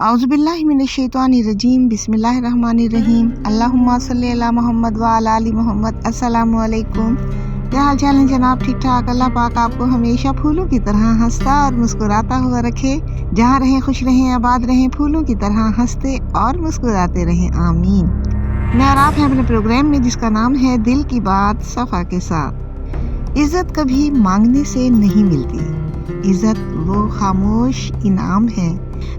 औज़ुबिल्लाहि मिनश्शैतानिर्रजीम बिस्मिल्लाहिर्रहमानिर्रहीम अल्लाहुम्मा सल्ली अला मोहम्मद व अला आलि मोहम्मद। अस्सलामु अलैकुम। क्या हाल चाल है जनाब? ठीक ठाक। अल्लाह पाक आपको हमेशा फूलों की तरह हंसता और मुस्कुराता हुआ रखे। जहाँ रहें खुश रहें, आबाद रहें, फूलों की तरह हंसते और मुस्कुराते रहें, आमीन। मैं और आप हैं अपने प्रोग्राम में जिसका नाम है दिल की बात सफ़ा के साथ। इज़्ज़त कभी मांगने से नहीं मिलती। इज़्ज़त वो खामोश इनाम है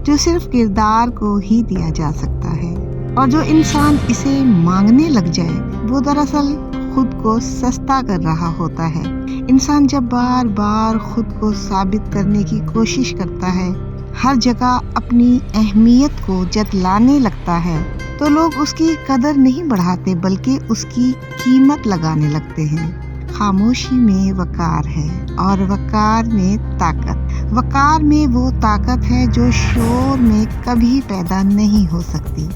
जो सिर्फ किरदार को ही दिया जा सकता है, और जो इंसान इसे मांगने लग जाए वो दरअसल खुद को सस्ता कर रहा होता है। इंसान जब बार बार खुद को साबित करने की कोशिश करता है, हर जगह अपनी अहमियत को जतलाने लगता है, तो लोग उसकी कदर नहीं बढ़ाते बल्कि उसकी कीमत लगाने लगते हैं। खामोशी में वकार है और वकार में ताकत। वकार में वो ताकत है जो शोर में कभी पैदा नहीं हो सकती।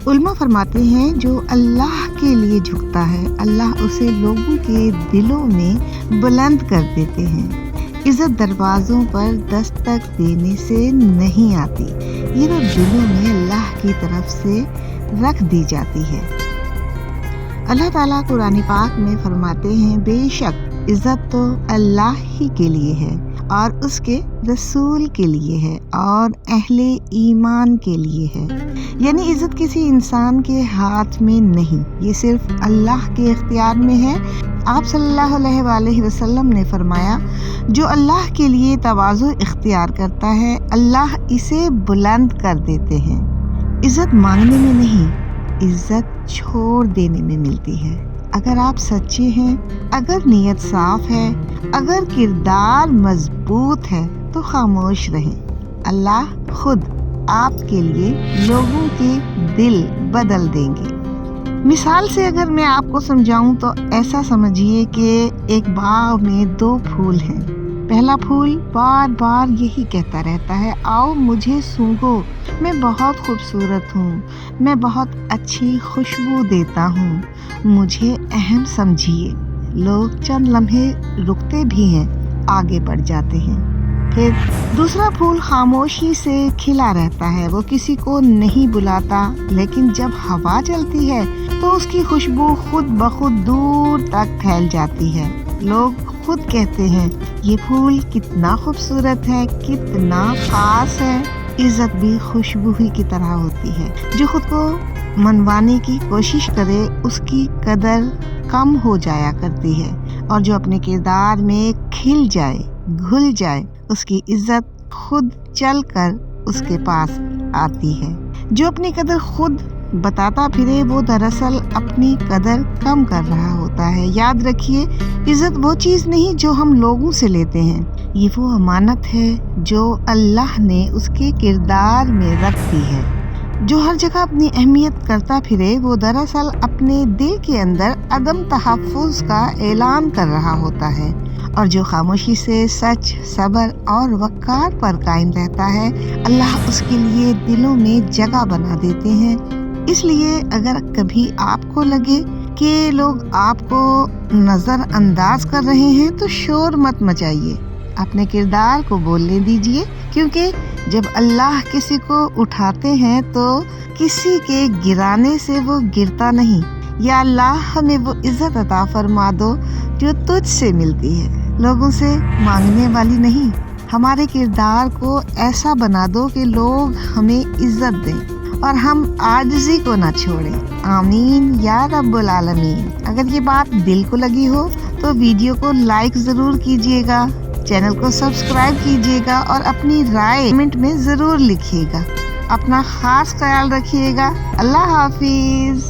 उल्मा फरमाते हैं जो अल्लाह के लिए झुकता है, अल्लाह उसे लोगों के दिलों में बुलंद कर देते हैं। इज़्ज़त दरवाज़ों पर दस्तक देने से नहीं आती, ये तो दिलों में अल्लाह की तरफ से रख दी जाती है। अल्लाह ताला कुरान पाक में फरमाते हैं बेशक इज़्ज़त तो अल्लाह ही के लिए है और उसके रसूल के लिए है और अहले ईमान के लिए है। यानी इज़्ज़त किसी इंसान के हाथ में नहीं, ये सिर्फ अल्लाह के इख्तियार में है। आप सल्लल्लाहु अलैहि वसल्लम ने फरमाया जो अल्लाह के लिए तवाज़ु इख्तियार करता है, अल्लाह इसे बुलंद कर देते हैं। इज़्ज़त मांगने में नहीं, इज़्ज़त छोड़ देने में मिलती है। अगर आप सच्चे हैं, अगर नीयत साफ है, अगर किरदार मजबूत है तो खामोश रहें। अल्लाह खुद आपके लिए लोगों के दिल बदल देंगे। मिसाल से अगर मैं आपको समझाऊं तो ऐसा समझिए कि एक बाग में दो फूल हैं। पहला फूल बार बार यही कहता रहता है, आओ मुझे सूंघो, मैं बहुत खूबसूरत हूँ, मैं बहुत अच्छी खुशबू देता हूँ, मुझे अहम समझिए। लोग चंद लम्हे रुकते भी हैं, आगे बढ़ जाते हैं। फिर दूसरा फूल खामोशी से खिला रहता है, वो किसी को नहीं बुलाता, लेकिन जब हवा चलती है तो उसकी खुशबू खुद ब खुद दूर तक फैल जाती है। लोग खुद कहते हैं ये फूल कितना खूबसूरत है, कितना खास है। इज़्ज़त भी खुशबू ही की तरह होती है। जो खुद को मनवाने की कोशिश करे उसकी कदर कम हो जाया करती है, और जो अपने किरदार में खिल जाए, घुल जाए, उसकी इज़्ज़त खुद चल कर उसके पास आती है। जो अपनी कदर खुद बताता फिरे वो दरअसल अपनी कदर कम कर रहा होता है। याद रखिए, इज़्ज़त वो चीज़ नहीं जो हम लोगों से लेते हैं, ये वो अमानत है जो अल्लाह ने उसके किरदार में रख दी है। जो हर जगह अपनी अहमियत करता फिरे वो दरअसल अपने दिल के अंदर अदम तहफ़्फ़ुज़ का ऐलान कर रहा होता है, और जो खामोशी से सच, सब्र और वक़ार पर कायम रहता है, अल्लाह उसके लिए दिलों में जगह बना देते हैं। इसलिए अगर कभी आपको लगे कि लोग आपको नज़रअंदाज कर रहे हैं तो शोर मत मचाइए, अपने किरदार को बोलने दीजिए, क्योंकि जब अल्लाह किसी को उठाते हैं तो किसी के गिराने से वो गिरता नहीं। या अल्लाह हमें वो इज़्ज़त अता फरमा दो जो तुझसे मिलती है, लोगों से मांगने वाली नहीं। हमारे किरदार को ऐसा बना दो कि लोग हमें इज़्ज़त दें और हम आजिज़ी को ना छोड़ें। आमीन या रब्बुल आलमीन। अगर ये बात दिल को लगी हो तो वीडियो को लाइक ज़रूर कीजिएगा, चैनल को सब्सक्राइब कीजिएगा और अपनी राय कमेंट में ज़रूर लिखिएगा। अपना ख़ास ख्याल रखिएगा। अल्लाह हाफिज़।